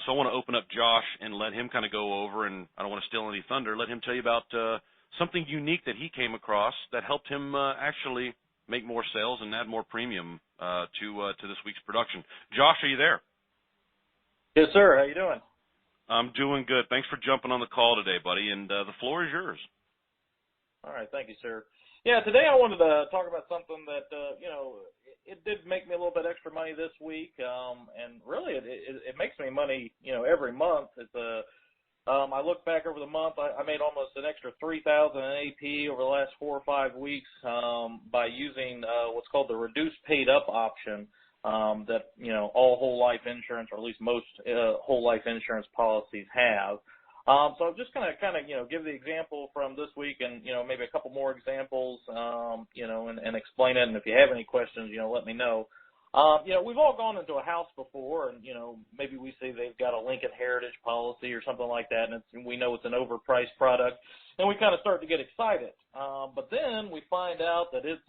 So I want to open up Josh and let him kind of go over, and I don't want to steal any thunder, let him tell you about something unique that he came across that helped him actually make more sales and add more premium to this week's production. Josh, are you there? Yes, sir. How you doing? I'm doing good. Thanks for jumping on the call today, buddy, and the floor is yours. All right. Thank you, sir. Yeah, today I wanted to talk about something that, it did make me a little bit extra money this week, and really it makes me money, every month. I look back over the month, I made almost an extra $3,000 in AP over the last 4 or 5 weeks by using what's called the reduced paid up option that, all whole life insurance, or at least most whole life insurance policies have. So I'm just going to kind of, give the example from this week and, maybe a couple more examples, and explain it. And if you have any questions, let me know. We've all gone into a house before and, maybe we see they've got a Lincoln Heritage policy or something like that, and we know it's an overpriced product, and we kind of start to get excited. But then we find out that it's,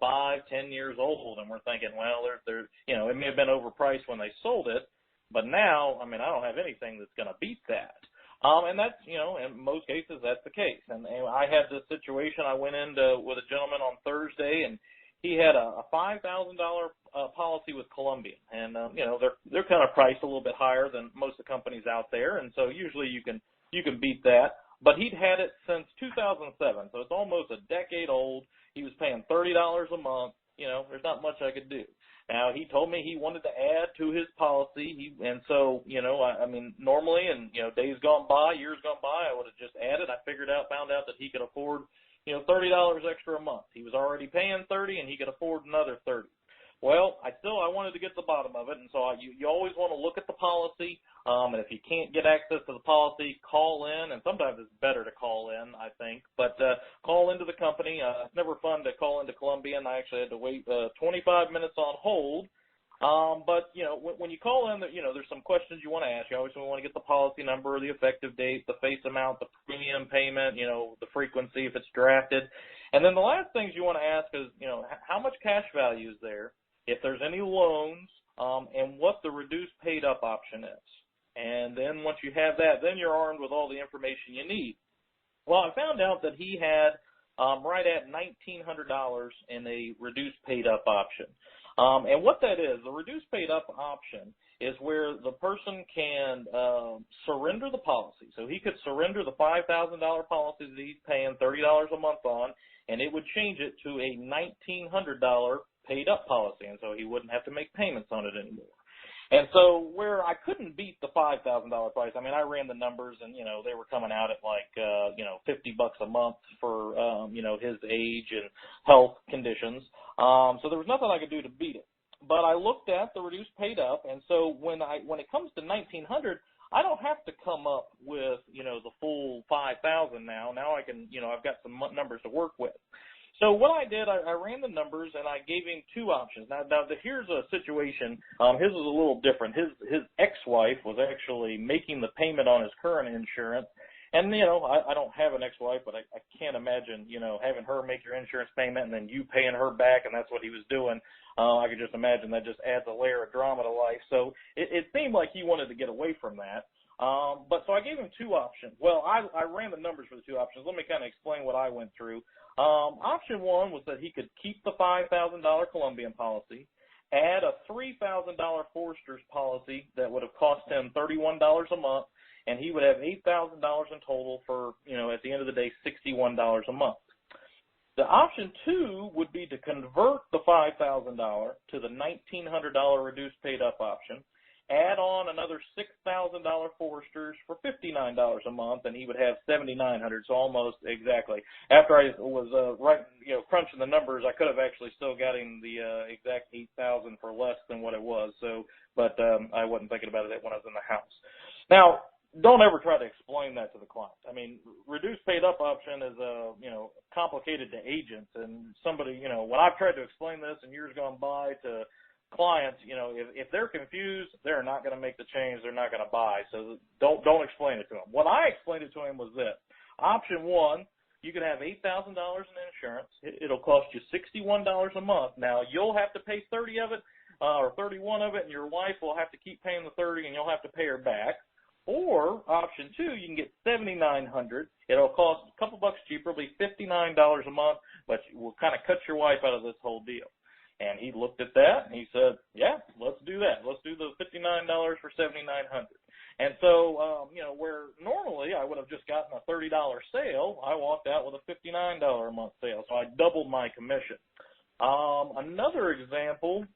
5-10 years old, and we're thinking, well, it may have been overpriced when they sold it, but now, I don't have anything that's going to beat that. And that's, in most cases, that's the case. And I had this situation. I went into with a gentleman on Thursday, and he had a $5,000 policy with Columbian. And, they're kind of priced a little bit higher than most of the companies out there. And so usually you can beat that. But he'd had it since 2007, so it's almost a decade old. He was paying $30 a month. There's not much I could do. Now, he told me he wanted to add to his policy, and so, normally, and, days gone by, years gone by, I would have just added. Found out that he could afford, $30 extra a month. He was already paying $30, and he could afford another $30. Well, I wanted to get to the bottom of it, and so you always want to look at the policy, and if you can't get access to the policy, call in, and sometimes it's better to call in, I think, but call into the company. It's never fun to call into Columbian. I actually had to wait 25 minutes on hold, but, when you call in, there's some questions you want to ask. You always want to get the policy number, the effective date, the face amount, the premium payment, the frequency if it's drafted, and then the last things you want to ask is, how much cash value is there, if there's any loans, and what the reduced paid up option is. And then once you have that, then you're armed with all the information you need. Well, I found out that he had right at $1,900 in a reduced paid up option. And what that is, the reduced paid up option is where the person can surrender the policy. So he could surrender the $5,000 policy that he's paying $30 a month on, and it would change it to a $1,900 paid up policy, and so he wouldn't have to make payments on it anymore. And so where I couldn't beat the $5,000 price, I ran the numbers, and, they were coming out at like, $50 a month for, his age and health conditions. So there was nothing I could do to beat it. But I looked at the reduced paid up, and so when it comes to $1,900, I don't have to come up with, the full $5,000 now. Now I can, I've got some numbers to work with. So what I did, I ran the numbers, and I gave him 2 options. Now here's a situation. His was a little different. His ex-wife was actually making the payment on his current insurance. And, I don't have an ex-wife, but I can't imagine, having her make your insurance payment and then you paying her back, and that's what he was doing. I could just imagine that just adds a layer of drama to life. So it seemed like he wanted to get away from that. But so I gave him 2 options. Well, I ran the numbers for the 2 options. Let me kind of explain what I went through. Option 1 was that he could keep the $5,000 Columbian policy, add a $3,000 Forster's policy that would have cost him $31 a month, and he would have $8,000 in total for, at the end of the day, $61 a month. The option 2 would be to convert the $5,000 to the $1,900 reduced paid up option, add on another $6,000 Foresters for $59 a month, and he would have $7,900, so almost exactly. After I was crunching the numbers, I could have actually still got him the exact $8,000 for less than what it was. But I wasn't thinking about it when I was in the house. Now, don't ever try to explain that to the client. Reduced paid up option is complicated to agents, and somebody, when I've tried to explain this in years gone by to clients, if they're confused, they're not going to make the change. They're not going to buy. So don't explain it to them. What I explained it to him was this. Option 1, you can have $8,000 in insurance. It'll cost you $61 a month. Now, you'll have to pay $30 of it. or 31 of it, and your wife will have to keep paying the 30, and you'll have to pay her back. Or option 2, you can get $7,900. It'll cost a couple bucks cheaper, it'll be $59 a month, but we'll kind of cut your wife out of this whole deal. And he looked at that and he said, yeah, let's do that. Let's do the $59 for $7,900. And so, where normally I would have just gotten a $30 sale, I walked out with a $59 a month sale. So I doubled my commission. Another example,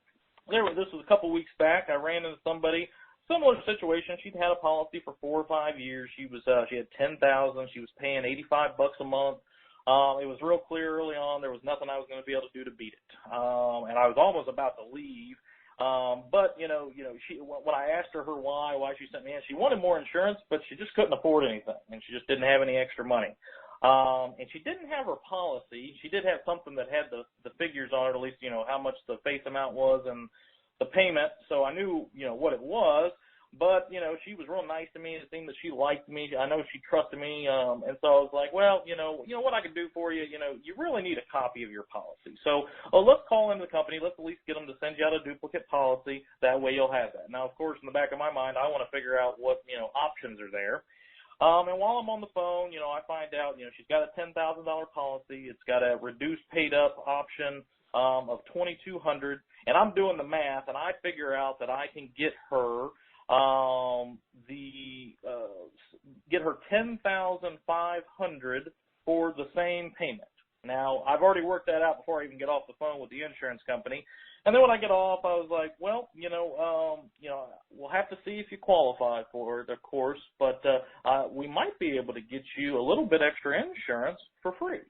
this was a couple weeks back. I ran into somebody, similar situation. She'd had a policy for 4 or 5 years. She had 10,000. She was paying $85 a month. It was real clear early on there was nothing I was going to be able to do to beat it. And I was almost about to leave. But when I asked her why she sent me in, she wanted more insurance, but she just couldn't afford anything, and she just didn't have any extra money. And she didn't have her policy. She did have something that had the figures on it, at least, how much the face amount was and the payment. So I knew, what it was. But, she was real nice to me. It seemed that she liked me. I know she trusted me. And so I was like, well, what I can do for you, you really need a copy of your policy. So let's call into the company. Let's at least get them to send you out a duplicate policy. That way you'll have that. Now, of course, in the back of my mind, I want to figure out what, options are there. And while I'm on the phone, I find out, she's got a $10,000 policy. It's got a reduced paid up option of $2,200. And I'm doing the math, and I figure out that I can get her get her $10,500 for the same payment. Now, I've already worked that out before I even get off the phone with the insurance company. And then when I get off, I was like, well, we'll have to see if you qualify for it, of course, but we might be able to get you a little bit extra insurance for free.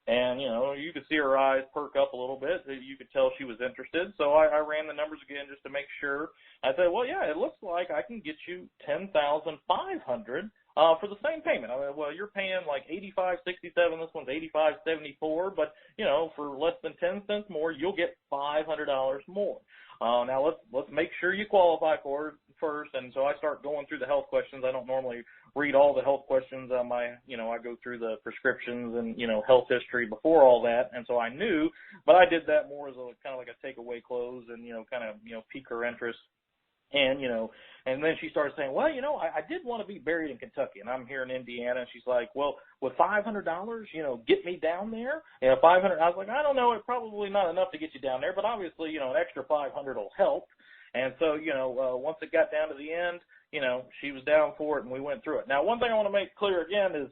And, you could see her eyes perk up a little bit. You could tell she was interested. So I ran the numbers again just to make sure. I said, well, yeah, it looks like I can get you $10,500 for the same payment. I mean, well, you're paying like $85.67. This one's $85.74. But, for less than 10 cents more, you'll get $500 more. Now, let's make sure you qualify for it first. And so I start going through the health questions. I don't normally read all the health questions on I go through the prescriptions and, health history before all that. And so I knew, but I did that more as kind of like a takeaway close and, pique her interest. And, and then she started saying, well, I did want to be buried in Kentucky, and I'm here in Indiana. And she's like, well, with $500, get me down there. $500. I was like, I don't know. It's probably not enough to get you down there, but obviously, an extra $500 will help. And so, once it got down to the end, she was down for it, and we went through it. Now, one thing I want to make clear again is,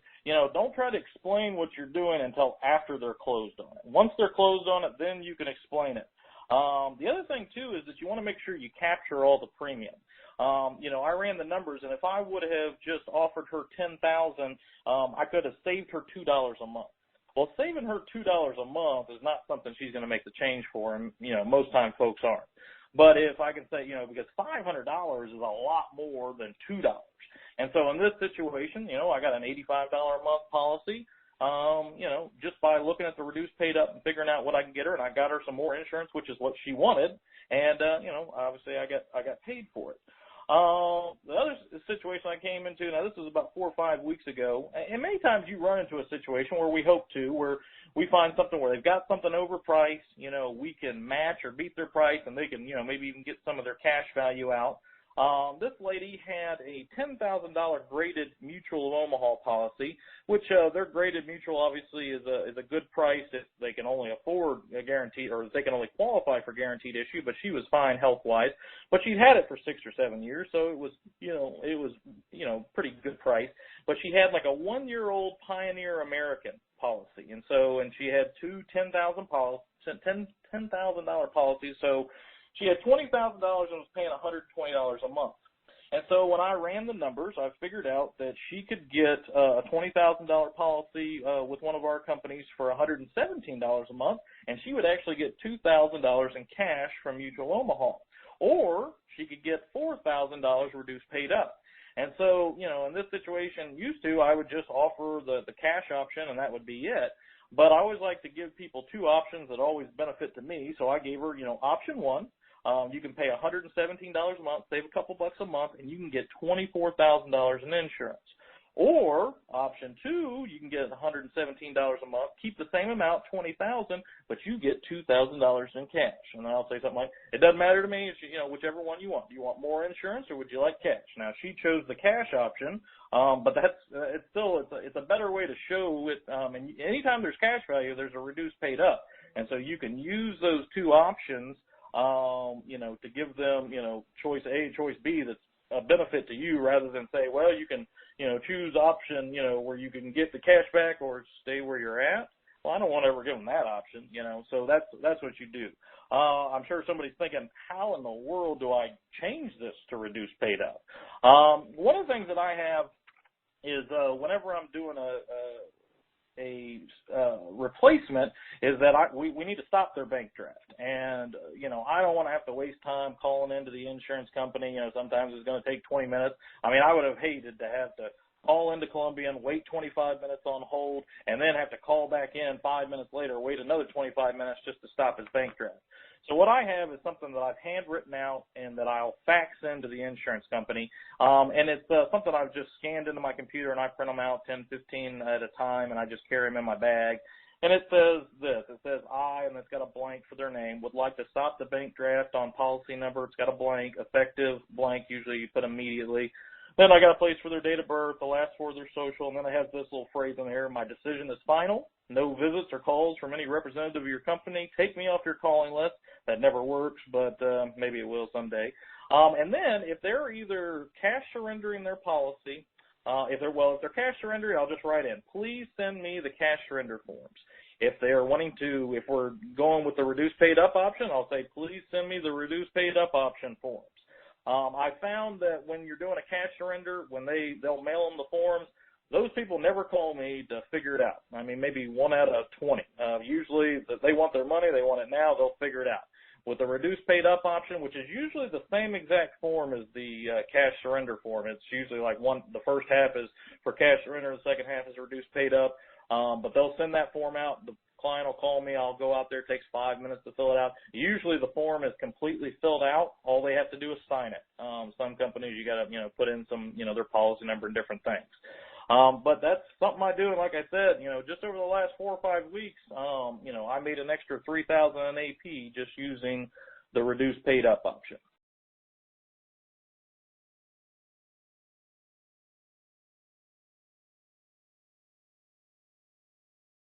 don't try to explain what you're doing until after they're closed on it. Once they're closed on it, then you can explain it. The other thing, too, is that you want to make sure you capture all the premium. I ran the numbers, and if I would have just offered her $10,000, I could have saved her $2 a month. Well, saving her $2 a month is not something she's going to make the change for, and, most times folks aren't. But if I can say, because $500 is a lot more than $2. And so in this situation, I got an $85 a month policy, just by looking at the reduced paid up and figuring out what I can get her, and I got her some more insurance, which is what she wanted. And, obviously I got paid for it. The other situation I came into, now this was about 4 or 5 weeks ago, and many times you run into a situation where we hope to, where we find something where they've got something overpriced, we can match or beat their price, and they can, maybe even get some of their cash value out. This lady had a $10,000 graded Mutual of Omaha policy, which their graded Mutual obviously is a good price if they can only afford a guaranteed, or they can only qualify for guaranteed issue. But she was fine health-wise. But she'd had it for 6 or 7 years, so it was pretty good price. But she had like a 1-year-old Pioneer American policy, and she had two $10,000 policies, so she had $20,000 and was paying $120 a month. And so when I ran the numbers, I figured out that she could get a $20,000 policy with one of our companies for $117 a month, and she would actually get $2,000 in cash from Mutual Omaha. Or she could get $4,000 reduced paid up. And so, in this situation, I would just offer the cash option, and that would be it. But I always like to give people two options that always benefit to me. So I gave her, option one. You can pay $117 a month, save a couple bucks a month, and you can get $24,000 in insurance. Or option 2, you can get $117 a month, keep the same amount, $20,000, but you get $2,000 in cash. And I'll say something like, it doesn't matter to me, it's, whichever one you want. Do you want more insurance or would you like cash? Now she chose the cash option, but it's a better way to show it. And anytime there's cash value, there's a reduced paid up, and so you can use those two options, to give them, choice A, choice B that's a benefit to you, rather than say, well, you can, choose option, where you can get the cash back or stay where you're at. Well, I don't want to ever give them that option, so that's what you do. I'm sure somebody's thinking, how in the world do I change this to reduce paid up? One of the things that I have is whenever I'm doing a replacement is that we need to stop their bank draft. And, I don't want to have to waste time calling into the insurance company. Sometimes it's going to take 20 minutes. I mean, I would have hated to have to call into Columbian, wait 25 minutes on hold, and then have to call back in 5 minutes later, wait another 25 minutes just to stop his bank draft. So what I have is something that I've handwritten out and that I'll fax into the insurance company. And it's something I've just scanned into my computer, and I print them out 10, 15 at a time, and I just carry them in my bag. And it says this. It says, I, and it's got a blank for their name, would like to stop the bank draft on policy number. It's got a blank, effective blank. Usually you put immediately. Then I got a place for their date of birth, the last four of their social, and then I have this little phrase in there, my decision is final. No visits or calls from any representative of your company. Take me off your calling list. That never works, but maybe it will someday. And then if they're either cash surrendering their policy, if they're cash surrendering, I'll just write in, please send me the cash surrender forms. If they're if we're going with the reduced paid up option, I'll say, please send me the reduced paid up option forms. I found that when you're doing a cash surrender, when they'll mail them the forms, those people never call me to figure it out. I mean, maybe 1 out of 20. Usually they want their money, they want it now, they'll figure it out. With the reduced paid up option, which is usually the same exact form as the cash surrender form, it's usually like the first half is for cash surrender, the second half is reduced paid up. But they'll send that form out. The client will call me. I'll go out there. It takes 5 minutes to fill it out. Usually the form is completely filled out. All they have to do is sign it. Some companies you got to, put in some, their policy number and different things. But that's something I do. And like I said, just over the last 4 or 5 weeks, I made an extra $3,000 in AP just using the reduced paid up option.